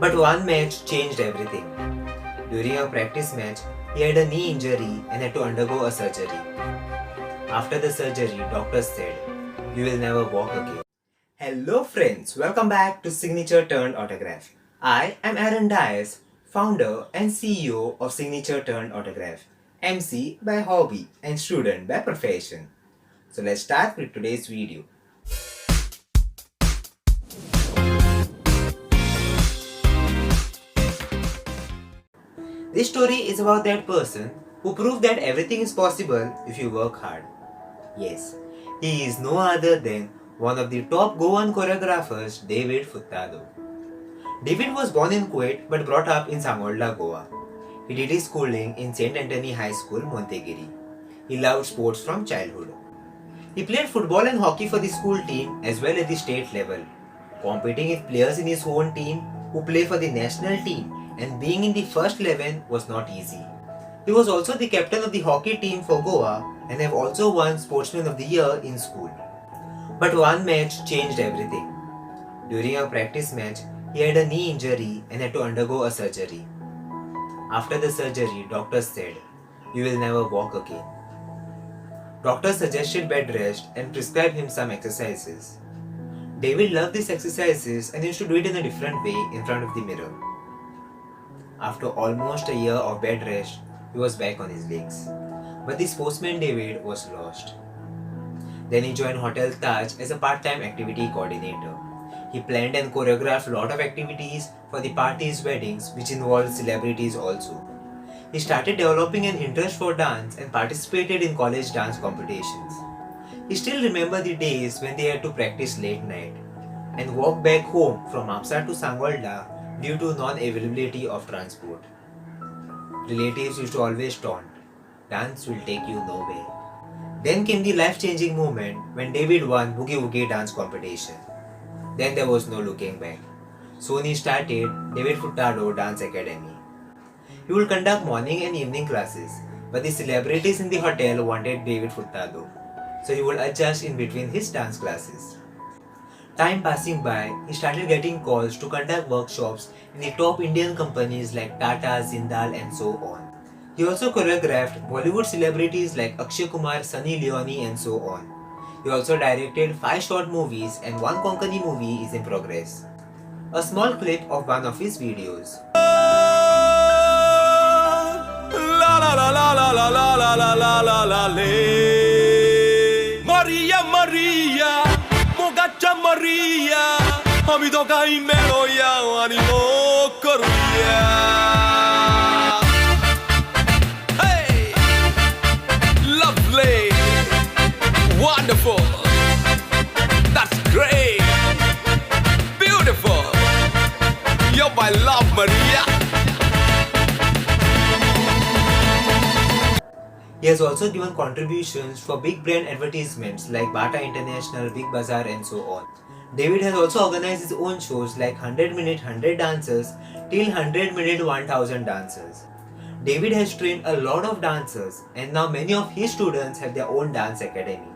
But one match changed everything. During a practice match, he had a knee injury and had to undergo a surgery. After the surgery, doctors said, "You will never walk again." Hello friends, welcome back to Signature Turned Autograph. I am Aaron Dias, founder and CEO of Signature Turned Autograph, MC by hobby and student by profession. So let's start with today's video. This story is about that person who proved that everything is possible if you work hard. Yes, he is no other than one of the top Goan choreographers, David Furtado. David was born in Kuwait but brought up in Zodla, Goa. He did his schooling in St. Anthony High School, Montegiri. He loved sports from childhood. He played football and hockey for the school team as well at the state level, competing with players in his own team who play for the national team, and being in the first 11 was not easy. He was also the captain of the hockey team for Goa and have also won Sportsman of the Year in school. But one match changed everything. During a practice match, he had a knee injury and had to undergo a surgery. After the surgery, doctors said, "You will never walk again." Doctors suggested bed rest and prescribed him some exercises. David loved these exercises and used to do it in a different way in front of the mirror. After almost a year of bed rest, he was back on his legs. But the sportsman David was lost. Then he joined Hotel Taj as a part-time activity coordinator. He planned and choreographed a lot of activities for the parties' weddings, which involved celebrities also. He started developing an interest for dance and participated in college dance competitions. He still remembers the days when they had to practice late night and walk back home from Amchea to Zodla due to non-availability of transport. Relatives used to always taunt, "Dance will take you nowhere." Then came the life-changing moment when David won Boogie dance competition. Then there was no looking back. Soon he started David Furtado Dance Academy. He would conduct morning and evening classes, but the celebrities in the hotel wanted David Furtado, so he would adjust in between his dance classes. Time passing by, he started getting calls to conduct workshops in the top Indian companies like Tata, Jindal and so on. He also choreographed Bollywood celebrities like Akshay Kumar, Sunny Leone and so on. He also directed 5 short movies and 1 Konkani movie is in progress. A small clip of one of his videos. Maria, Maria, Mogacha Maria, Amido Gaimelo ya Animo Korea. Hey, lovely, wonderful, that's great, beautiful. You're my love, Maria. He has also given contributions for big brand advertisements like Bata International, Big Bazaar and so on. David has also organized his own shows like 100 Minute 100 Dancers till 100 Minute 1000 Dancers. David has trained a lot of dancers and now many of his students have their own dance academy.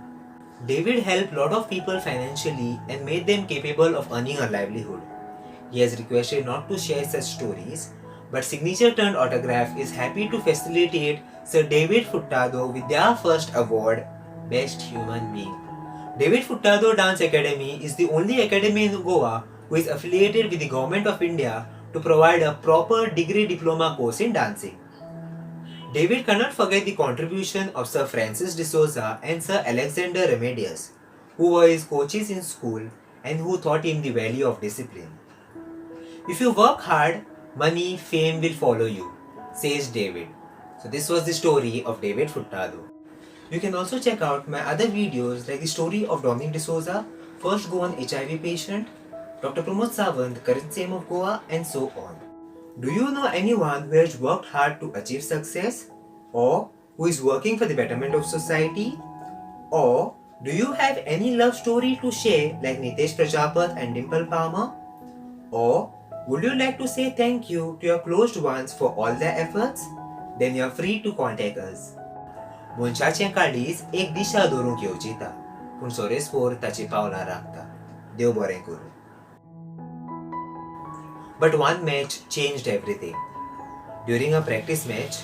David helped a lot of people financially and made them capable of earning a livelihood. He has requested not to share such stories, but Signature Turned Autograph is happy to facilitate Sir David Furtado with their first award, Best Human Being. David Furtado Dance Academy is the only academy in Goa who is affiliated with the Government of India to provide a proper degree diploma course in dancing. David cannot forget the contribution of Sir Francis de Souza and Sir Alexander Remedios, who were his coaches in school and who taught him the value of discipline. "If you work hard, money, fame will follow you," says David. So this was the story of David Furtado. You can also check out my other videos like the story of Dominic D'Souza, first Goan HIV patient, Dr. Pramod Sawant, current CM of Goa and so on. Do you know anyone who has worked hard to achieve success? Or who is working for the betterment of society? Or do you have any love story to share like Nitesh Prajapat and Dimple Palmer? Or would you like to say thank you to your closed ones for all their efforts? Then you are free to contact us. मनशाचें काडीज एक दिशा दवरूंक येवजिता, पूण सोरेस्पोर ताची पावलां राखता. देव बरें करूं. But one match changed everything. During a practice match,